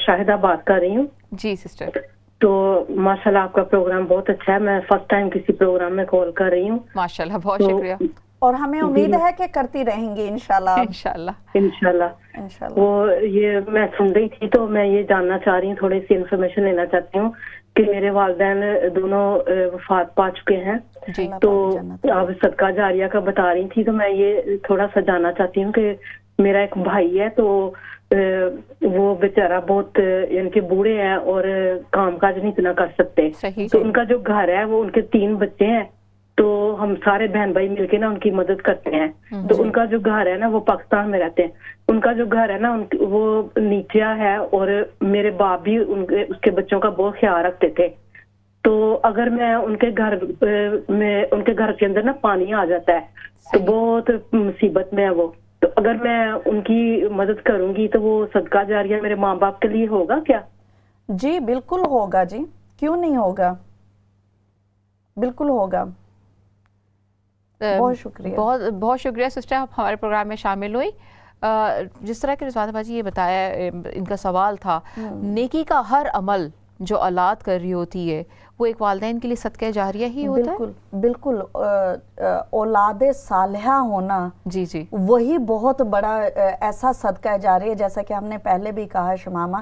شاہدہ بات کر رہی ہوں. جی سسٹر. تو ماشاءاللہ آپ کا پروگرام بہت اچھا ہے. میں فرسٹ ٹائم کسی پروگرام میں کال کر رہی ہوں. ماشاءاللہ بہت شکریہ. اور ہمیں امید ہے کہ کرتی رہیں گی انشاءاللہ. انشاءاللہ. وہ یہ میں سن رہی تھی تو میں یہ جاننا چاہ رہی ہوں، تھوڑی سی انفارمیشن لینا چاہتی ہوں کہ میرے والدین دونوں وفات پا چکے ہیں. تو آپ صدقہ جاریہ کا بتا رہی تھی تو میں یہ تھوڑا سا جاننا چاہتی ہوں کہ میرا ایک بھائی ہے تو وہ بیچارہ بہت یعنی کہ بوڑھے ہیں اور کام کاج نہیں اتنا کر سکتے. تو ان کا جو گھر ہے وہ ان کے 3 بچے ہیں، تو ہم سارے بہن بھائی مل کے نا ان کی مدد کرتے ہیں. تو ان کا جو گھر ہے نا وہ پاکستان میں رہتے ہیں. ان کا جو گھر ہے نا وہ نیچیا ہے اور میرے باپ بھی اس کے بچوں کا بہت خیال رکھتے تھے. تو اگر میں ان کے گھر کے اندر نا پانی آ جاتا ہے تو بہت مصیبت میں ہے وہ. تو اگر میں ان کی مدد کروں گی تو وہ صدقہ جاریہ میرے ماں باپ کے لیے ہوگا کیا؟ جی بالکل ہوگا. جی کیوں نہیں ہوگا، بالکل ہوگا. بہت شکریہ. بہت شکریہ سسٹر، آپ ہمارے پروگرام میں شامل ہوئی. جس طرح کہ رضوانہ باجی یہ بتایا، ان کا سوال تھا نیکی کا ہر عمل جو اولاد کر رہی ہوتی ہے وہ ایک والدین کے لیے صدقہ جاریہ ہی ہوتا ہے. بالکل. اولاد صالحہ ہونا جی وہی بہت بڑا ایسا صدقہ جاریہ، جیسا کہ ہم نے پہلے بھی کہا شمامہ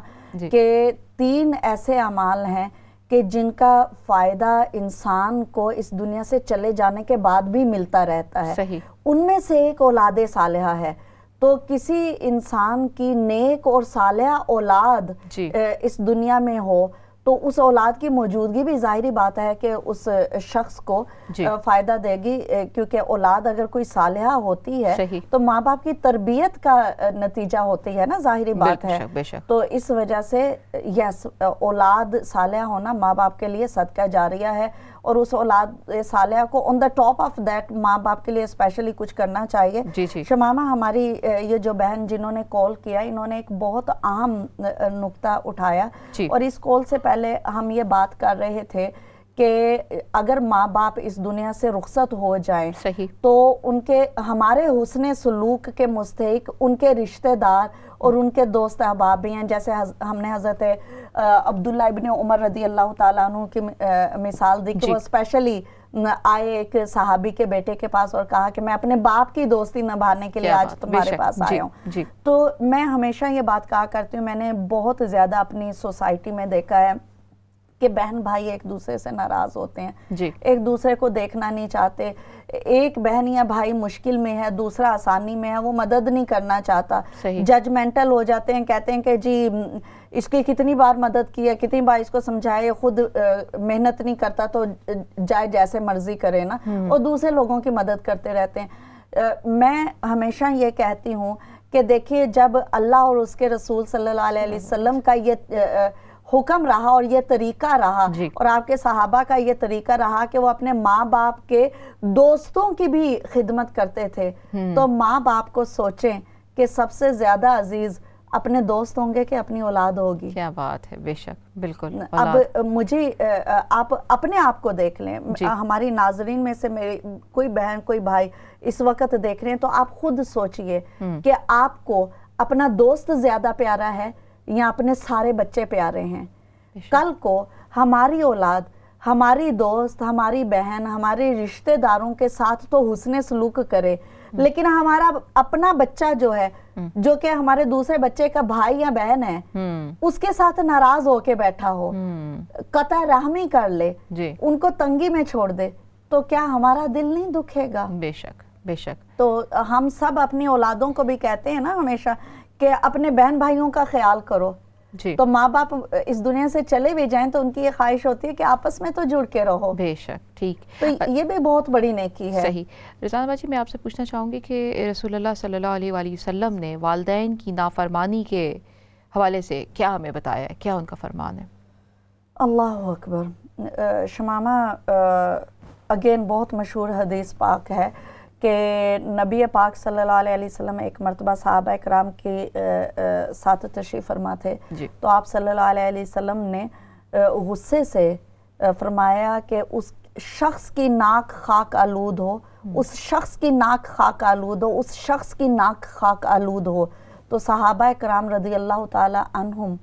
کہ 3 ایسے اعمال ہیں کہ جن کا فائدہ انسان کو اس دنیا سے چلے جانے کے بعد بھی ملتا رہتا ہے. ان میں سے ایک اولاد صالحہ ہے. تو کسی انسان کی نیک اور صالحہ اولاد اس دنیا میں ہو تو اس اولاد کی موجودگی بھی ظاہری بات ہے کہ اس شخص کو فائدہ دے گی، کیونکہ اولاد اگر کوئی صالحہ ہوتی ہے تو ماں باپ کی تربیت کا نتیجہ ہوتی ہے نا، ظاہری بات ہے. تو اس وجہ سے یس، اولاد صالحہ ہونا ماں باپ کے لیے صدقہ جاریہ ہے. اور اس اولاد صالحہ کو آن دا ٹاپ آف دیٹ ماں باپ کے لیے اسپیشلی کچھ کرنا چاہیے. شمامہ ہماری یہ جو بہن جنہوں نے کال کیا، انہوں نے ایک بہت اہم نقطہ اٹھایا. اور اس کال سے پہلے ہم یہ بات کر رہے تھے کہ اگر ماں باپ اس دنیا سے رخصت ہو جائیں تو ان کے ہمارے حسن سلوک کے مستحق ان کے رشتہ دار اور ان کے دوست احباب بھی ہیں. جیسے ہم نے حضرت عبداللہ ابن عمر رضی اللہ تعالیٰ عنہ کی مثال دی کہ وہ اسپیشلی آئے ایک صحابی کے بیٹے کے پاس اور کہا کہ میں اپنے باپ کی دوستی نبھانے کے لیے آج تمہارے پاس آیا ہوں. تو میں ہمیشہ یہ بات کہا کرتی ہوں، میں نے بہت زیادہ اپنی سوسائٹی میں دیکھا ہے کہ بہن بھائی ایک دوسرے سے ناراض ہوتے ہیں جی. ایک دوسرے کو دیکھنا نہیں چاہتے. ایک بہن یا بھائی مشکل میں ہے, دوسرا آسانی میں ہے, وہ مدد نہیں کرنا چاہتا, ججمنٹل ہو جاتے ہیں, کہتے ہیں کہ جی اس کی کتنی بار مدد کی ہے, کتنی بار اس کو سمجھائے, خود محنت نہیں کرتا تو جائے جیسے مرضی کرے نا, اور دوسرے لوگوں کی مدد کرتے رہتے ہیں. میں ہمیشہ یہ کہتی ہوں کہ دیکھیے جب اللہ اور اس کے رسول صلی اللہ علیہ وسلم کا یہ حکم رہا اور یہ طریقہ رہا اور آپ کے صحابہ کا یہ طریقہ رہا کہ وہ اپنے ماں باپ کے دوستوں کی بھی خدمت کرتے تھے, تو ماں باپ کو سوچیں کہ سب سے زیادہ عزیز اپنے دوست ہوں گے کہ اپنی اولاد ہوگی. کیا بات ہے, بے شک, بالکل. اب مجھے آپ اپنے آپ کو دیکھ لیں, ہماری ناظرین میں سے میری کوئی بہن کوئی بھائی اس وقت دیکھ رہے ہیں, تو آپ خود سوچئے کہ آپ کو اپنا دوست زیادہ پیارا ہے یا اپنے سارے بچے پیارے ہیں. کل کو ہماری اولاد, ہماری دوست, ہماری بہن, ہمارے رشتہ داروں کے ساتھ تو حسن سلوک کرے, لیکن ہمارا اپنا بچہ جو ہے, جو کہ ہمارے دوسرے بچے کا بھائی یا بہن ہے, اس کے ساتھ ناراض ہو کے بیٹھا ہو, قطع رحمی کر لے, ان کو تنگی میں چھوڑ دے, تو کیا ہمارا دل نہیں دکھے گا؟ بے شک, بے شک. تو ہم سب اپنی اولادوں کو بھی کہتے ہیں نا ہمیشہ کہ اپنے بہن بھائیوں کا خیال کرو. تو ماں باپ اس دنیا سے چلے بھی جائیں تو ان کی یہ خواہش ہوتی ہے کہ آپس میں تو جڑ کے رہو. بے شک, ٹھیک. تو یہ بھی بہت بڑی نیکی ہے. صحیح. رضوانہ باجی, میں آپ سے پوچھنا چاہوں گی کہ رسول اللہ صلی اللہ علیہ وآلہ وسلم نے والدین کی نافرمانی کے حوالے سے کیا ہمیں بتایا ہے, کیا ان کا فرمان ہے؟ اللہ اکبر. شمامہ, اگین بہت مشہور حدیث پاک ہے کہ نبی پاک صلی اللہ علیہ وسلم ایک مرتبہ صحابہ اکرام کے ساتھ تشریف فرما تھے, تو آپ صلی اللہ علیہ وسلم نے غصے سے فرمایا کہ اس شخص کی ناک خاک آلود ہو, اس شخص کی ناک خاک آلود ہو, اس شخص کی ناک خاک آلود ہو. تو صحابہ اکرام رضی اللہ تعالی عنہم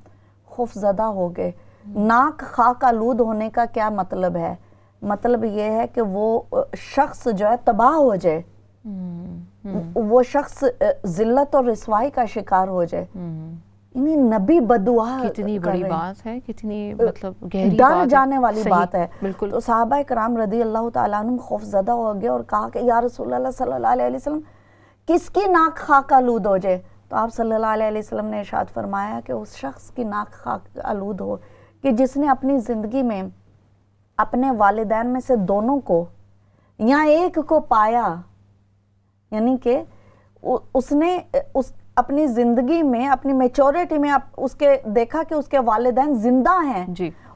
خوف زدہ ہو گئے. ناک خاک آلود ہونے کا کیا مطلب ہے؟ مطلب یہ ہے کہ وہ شخص جو ہے تباہ ہو جائے, وہ شخص ذلت اور رسوائی کا شکار ہو جائے. یعنی نبی بدعا, کتنی بڑی بات ہے, کتنی مطلب گہری ڈر جانے والی بات ہے. بالکل. تو صحابہ کرام رضی اللہ تعالیٰ عنہ خوف زدہ ہو گئے اور کہا کہ یا رسول اللہ صلی اللہ علیہ وسلم کس کی ناک خاک آلود ہو جائے؟ تو آپ صلی اللہ علیہ وسلم نے ارشاد فرمایا کہ اس شخص کی ناک خاک آلود ہو کہ جس نے اپنی زندگی میں اپنے والدین میں سے دونوں کو یا ایک کو پایا, یعنی کہ اس نے اپنی زندگی میں, اپنی میچورٹی میں اس کے دیکھا کہ اس کے والدین زندہ ہیں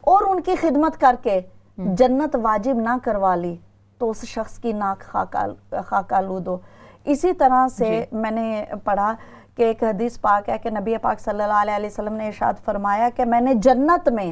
اور ان کی خدمت کر کے جنت واجب نہ کروا لی, تو اس شخص کی ناک خاک آلود ہو. اسی طرح سے میں نے پڑھا کہ ایک حدیث پاک ہے کہ نبی پاک صلی اللہ علیہ وسلم نے ارشاد فرمایا کہ میں نے جنت میں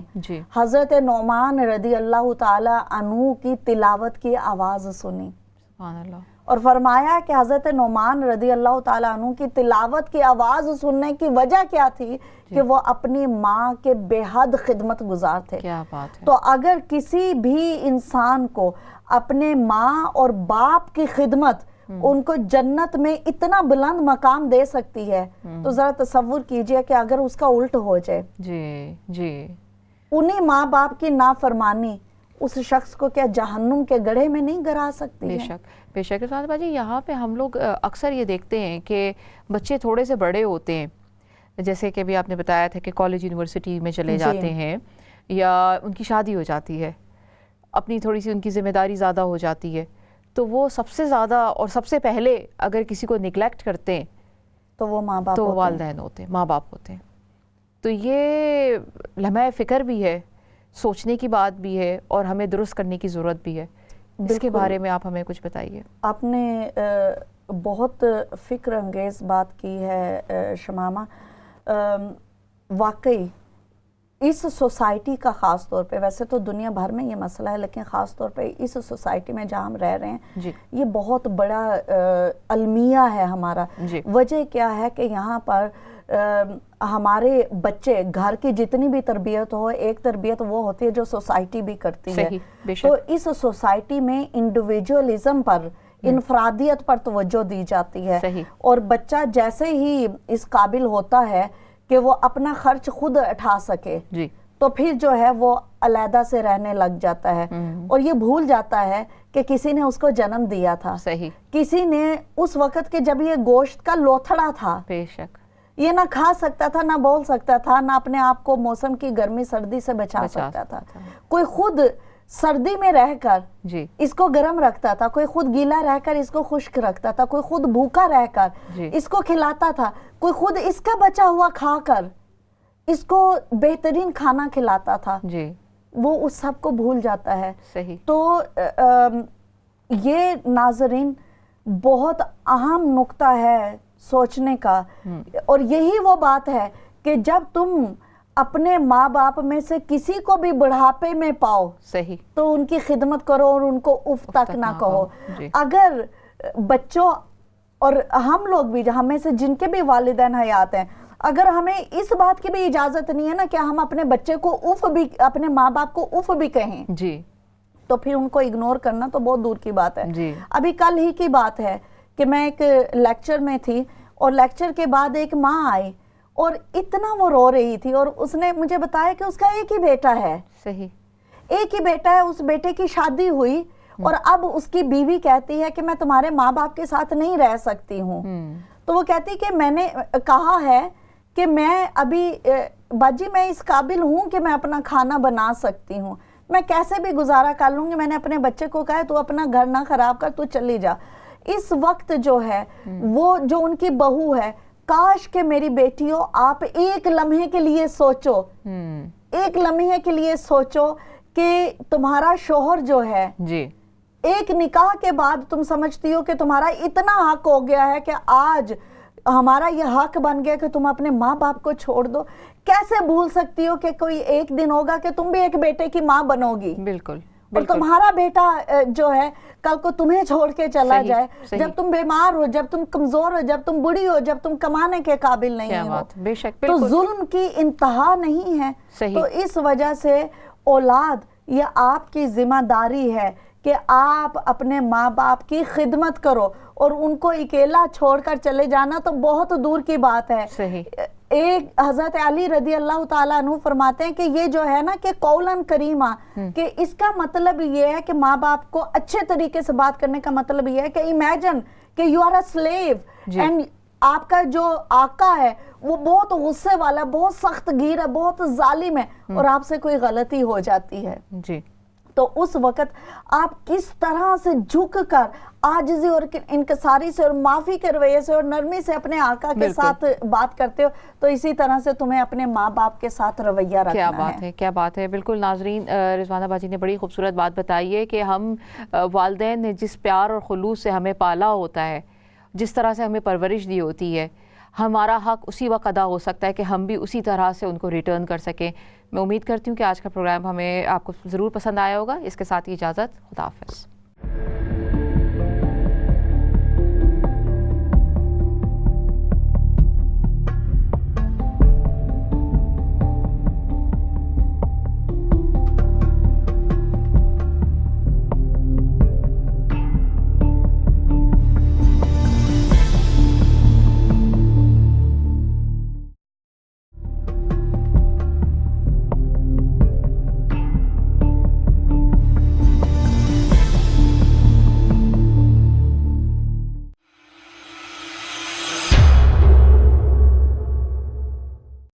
حضرت نعمان رضی اللہ تعالی عنہ کی تلاوت کی آواز سنی. سبحان اللہ. اور فرمایا کہ حضرت نعمان رضی اللہ تعالی عنہ کی تلاوت کی آواز سننے کی وجہ کیا تھی کہ وہ اپنی ماں کے بے حد خدمت گزار تھے. کیا بات ہے. تو اگر کسی بھی انسان کو اپنے ماں اور باپ کی خدمت ان کو جنت میں اتنا بلند مقام دے سکتی ہے, تو ذرا تصور کیجئے کہ اگر اس کا الٹ ہو جائے, انہیں ماں باپ کی نافرمانی اس شخص کو کیا جہنم کے گڑھے میں نہیں گرا سکتی ہے؟ بے شک, بے شک. رضوانہ باجی, یہاں پہ ہم لوگ اکثر یہ دیکھتے ہیں کہ بچے تھوڑے سے بڑے ہوتے ہیں, جیسے کہ ابھی آپ نے بتایا تھا کہ کالج یونیورسٹی میں چلے جاتے ہیں, یا ان کی شادی ہو جاتی ہے, اپنی تھوڑی سی ان کی ذمہ داری زیادہ ہو جاتی ہے, تو وہ سب سے زیادہ اور سب سے پہلے اگر کسی کو نگلیکٹ کرتے ہیں تو وہ ماں باپ, تو والدین ہوتے ہیں, ماں باپ ہوتے ہیں. تو یہ لمحہ فکر بھی ہے, سوچنے کی بات بھی ہے, اور ہمیں درست کرنے کی ضرورت بھی ہے. اس کے بارے میں آپ ہمیں کچھ بتائیے. آپ نے بہت فکر انگیز بات کی ہے شمامہ. واقعی اس سوسائٹی کا خاص طور پہ, ویسے تو دنیا بھر میں یہ مسئلہ ہے, لیکن خاص طور پہ اس سوسائٹی میں جہاں ہم رہ رہے ہیں, یہ بہت بڑا المیہ ہے ہمارا. وجہ کیا ہے کہ یہاں پر ہمارے بچے, گھر کی جتنی بھی تربیت ہو, ایک تربیت وہ ہوتی ہے جو سوسائٹی بھی کرتی ہے. تو اس سوسائٹی میں انڈیویجولزم پر, انفرادیت پر توجہ دی جاتی ہے, اور بچہ جیسے ہی اس قابل ہوتا ہے کہ وہ اپنا خرچ خود اٹھا سکے, تو پھر جو ہے وہ علیحدہ سے رہنے لگ جاتا ہے اور یہ بھول جاتا ہے کہ کسی نے اس کو جنم دیا تھا، صحیح، کسی نے اس وقت کے جب یہ گوشت کا لوتھڑا تھا، بے شک، یہ نہ کھا سکتا تھا، نہ بول سکتا تھا، نہ اپنے آپ کو موسم کی گرمی سردی سے بچا سکتا تھا، کوئی خود سردی میں رہ کر اس کو گرم رکھتا تھا، کوئی خود گیلا رہ کر اس کو خشک رکھتا تھا، کوئی خود بھوکا رہ کر اس کو کھلاتا تھا، کوئی خود اس کا بچا ہوا کھا کر اس کو بہترین کھانا کھلاتا تھا، وہ اس سب کو بھول جاتا ہے۔ صحیح۔ تو یہ ناظرین بہت اہم نقطہ ہے سوچنے کا، اور یہی وہ بات ہے کہ جب تم اپنے ماں باپ میں سے کسی کو بھی بڑھاپے میں پاؤ، صحیح، تو ان کی خدمت کرو اور ان کو اف تک نہ کہو۔ اگر بچوں اور ہم لوگ بھی، ہمیں سے جن کے بھی والدین حیات ہیں، اگر ہمیں اس بات کی بھی اجازت نہیں ہے نا کہ ہم اپنے بچے کو اف بھی، اپنے ماں باپ کو اف بھی کہیں، تو پھر ان کو اگنور کرنا تو بہت دور کی بات ہے۔ ابھی کل ہی کی بات ہے کہ میں ایک لیکچر میں تھی اور لیکچر کے بعد ایک ماں آئی اور اتنا وہ رو رہی تھی، اور اس نے مجھے بتایا کہ اس کا ایک ہی بیٹا ہے، صحیح، ایک ہی بیٹا ہے، اس بیٹے کی شادی ہوئی اور اب اس کی بیوی کہتی ہے کہ میں تمہارے ماں باپ کے ساتھ نہیں رہ سکتی ہوں۔ تو وہ کہتی کہ میں نے کہا ہے کہ میں ابھی باجی میں اس قابل ہوں کہ میں اپنا کھانا بنا سکتی ہوں، میں کیسے بھی گزارا کر لوں گی، میں نے اپنے بچے کو کہا تو اپنا گھر نہ خراب کر، تو چلی جا۔ اس وقت جو ہے وہ جو ان کی بہو ہے، کاش کہ میری بیٹیوں آپ ایک لمحے کے لیے سوچو، ایک لمحے کے لیے سوچو کہ تمہارا شوہر جو ہے ایک نکاح کے بعد تم سمجھتی ہو کہ تمہارا اتنا حق ہو گیا ہے کہ آج ہمارا یہ حق بن گیا کہ تم اپنے ماں باپ کو چھوڑ دو، کیسے بھول سکتی ہو کہ کوئی ایک دن ہوگا کہ تم بھی ایک بیٹے کی ماں بنو گی، بالکل، اور تمہارا بیٹا جو ہے کل کو تمہیں چھوڑ کے چلا جائے، جب تم بیمار ہو، جب تم کمزور ہو، جب تم بڑی ہو، جب تم کمانے کے قابل نہیں ہو، تو ظلم کی انتہا نہیں ہے۔ تو اس وجہ سے اولاد یہ آپ کی ذمہ داری ہے کہ آپ اپنے ماں باپ کی خدمت کرو، اور ان کو اکیلا چھوڑ کر چلے جانا تو بہت دور کی بات ہے۔ ایک حضرت علی رضی اللہ تعالیٰ عنہ فرماتے ہیں کہ یہ جو ہے نا کہ قولاً کریمہ، کہ اس کا مطلب یہ ہے کہ ماں باپ کو اچھے طریقے سے بات کرنے کا مطلب یہ ہے کہ امیجن کہ you are a slave and آپ کا جو آقا ہے وہ بہت غصے والا، بہت سخت گیر ہے، بہت ظالم ہے، اور آپ سے کوئی غلطی ہو جاتی ہے، تو اس وقت آپ کس طرح سے جھک کر عاجزی اور انکساری سے اور معافی کے رویے سے اور نرمی سے اپنے آقا کے ساتھ بات کرتے ہو، تو اسی طرح سے تمہیں اپنے ماں باپ کے ساتھ رویہ رکھنا ہے۔ کیا بات ہے، کیا بات ہے، بالکل۔ ناظرین، رضوانہ باجی نے بڑی خوبصورت بات بتائی ہے کہ ہم والدین نے جس پیار اور خلوص سے ہمیں پالا ہوتا ہے، جس طرح سے ہمیں پرورش دی ہوتی ہے، ہمارا حق اسی وقت ادا ہو سکتا ہے کہ ہم بھی اسی طرح سے ان کو ریٹرن کر سکیں۔ میں امید کرتی ہوں کہ آج کا پروگرام آپ کو ضرور پسند آیا ہوگا۔ اس کے ساتھ ہی اجازت، خدا حافظ۔